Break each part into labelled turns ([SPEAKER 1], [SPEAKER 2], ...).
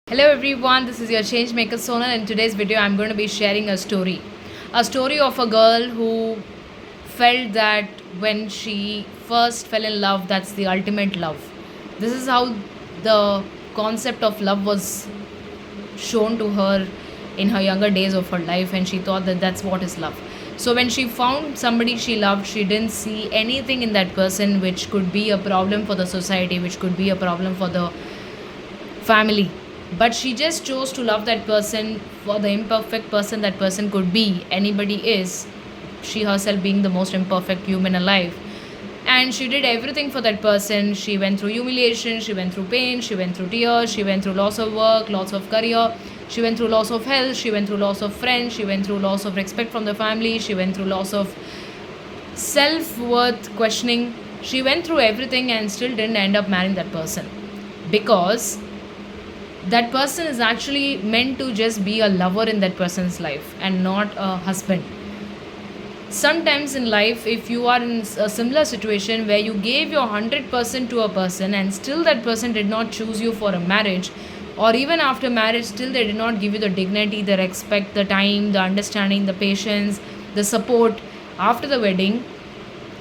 [SPEAKER 1] Hello everyone, this is your change maker Sonal. In today's video I'm going to be sharing a story. A story of a girl who felt that when she first fell in love, that's the ultimate love. This is how the concept of love was shown to her in her younger days of her life, and she thought that that's what is love. So when she found somebody she loved, she didn't see anything in that person which could be a problem for the society, which could be a problem for the family, but she just chose to love that person for the imperfect person that person could be. Anybody is, she herself being the most imperfect human alive, and she did everything for that person. She went through humiliation, she went through pain, she went through tears, she went through loss of work, loss of career, she went through loss of health, she went through loss of friends, she went through loss of respect from the family, she went through loss of self-worth questioning. She went through everything and still didn't end up marrying that person, because that person is actually meant to just be a lover in that person's life and not a husband. Sometimes in life, if you are in a similar situation where you gave your 100% to a person and still that person did not choose you for a marriage, or even after marriage still they did not give you the dignity, the respect, the time, the understanding, the patience, the support after the wedding,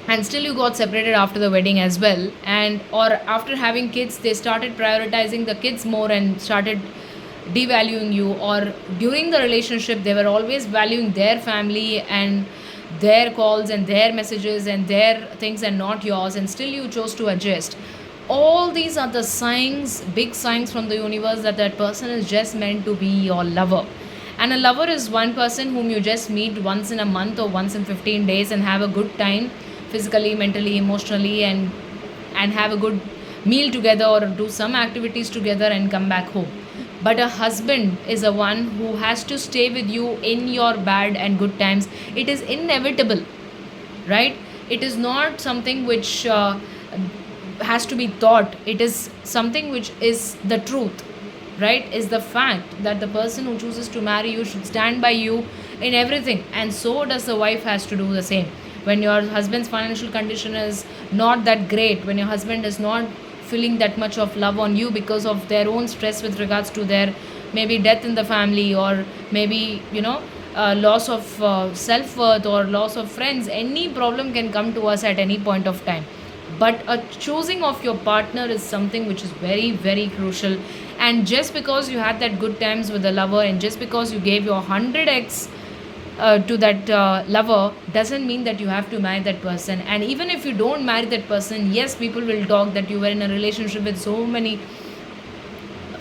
[SPEAKER 1] and still you got separated after the wedding as well, and or after having kids they started prioritizing the kids more and started devaluing you, or during the relationship they were always valuing their family and their calls and their messages and their things and not yours, and still you chose to adjust. All these are the signs, big signs from the universe, that that person is just meant to be your lover. And a lover is one person whom you just meet once in a month or once in 15 days and have a good time, physically, mentally, emotionally, and have a good meal together or do some activities together and come back home. But a husband is a one who has to stay with you in your bad and good times. It is inevitable, right? It is not something which has to be thought. It is something which is the truth, right? Is the fact that the person who chooses to marry you should stand by you in everything, and so does the wife has to do the same. When your husband's financial condition is not that great, when your husband is not feeling that much of love on you because of their own stress with regards to their maybe death in the family, or maybe loss of self-worth or loss of friends, any problem can come to us at any point of time. But a choosing of your partner is something which is very very crucial. And just because you had that good times with the lover, and just because you gave your 100x to that lover, doesn't mean that you have to marry that person. And even if you don't marry that person, yes, people will talk that you were in a relationship with so many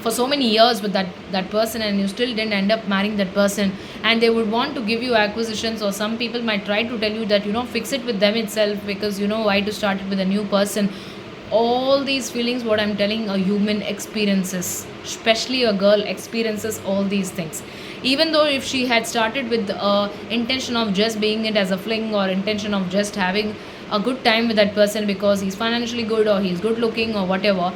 [SPEAKER 1] for so many years with that person and you still didn't end up marrying that person, and they would want to give you acquisitions, or some people might try to tell you that fix it with them itself, because why to start it with a new person. All these feelings, what I'm telling, a human experiences, especially a girl experiences all these things. Even though if she had started with intention of just being it as a fling, or intention of just having a good time with that person because he's financially good or he's good looking or whatever,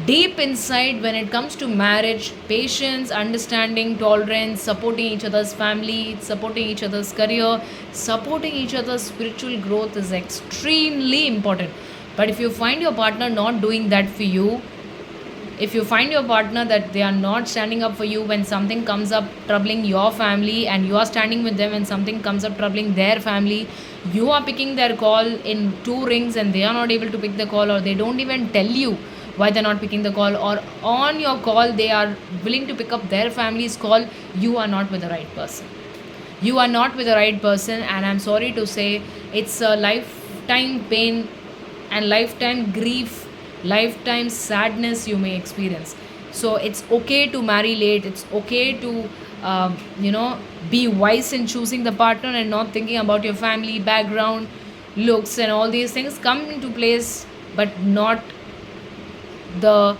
[SPEAKER 1] deep inside, when it comes to marriage, patience, understanding, tolerance, supporting each other's family, supporting each other's career, supporting each other's spiritual growth is extremely important. But if you find your partner not doing that for you, if you find your partner that they are not standing up for you when something comes up troubling your family, and you are standing with them when something comes up troubling their family, you are picking their call in two rings and they are not able to pick the call, or they don't even tell you why they're not picking the call, or on your call they are willing to pick up their family's call, you are not with the right person. You are not with the right person, and I'm sorry to say, it's a lifetime pain and lifetime grief, lifetime sadness you may experience. So it's okay to marry late, it's okay to be wise in choosing the partner and not thinking about your family background, looks, and all these things come into place, but not the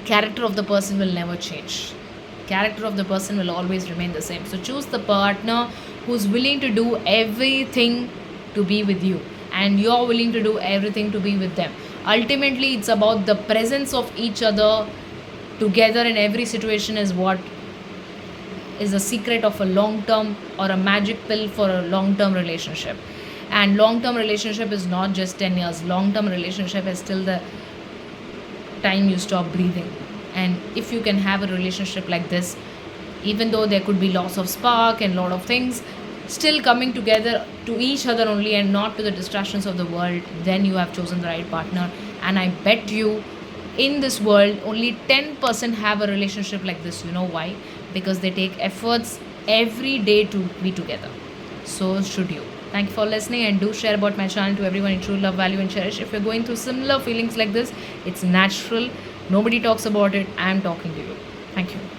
[SPEAKER 1] character of the person will never change. Character of the person will always remain the same. So choose the partner who's willing to do everything to be with you, and you're willing to do everything to be with them. Ultimately, it's about the presence of each other together in every situation is what is the secret of a long term, or a magic pill for a long term relationship. And long term relationship is not just 10 years. Long term relationship is till the time you stop breathing. And if you can have a relationship like this, even though there could be loss of spark and lot of things, still coming together to each other only and not to the distractions of the world, then you have chosen the right partner. And I bet you, in this world only 10% have a relationship like this. You know why? Because they take efforts every day to be together. So should you. Thank you for listening, and do share about my channel to everyone you truly love, value, and cherish. If you're going through similar feelings like this, it's natural. Nobody talks about it. I am talking to you. Thank you.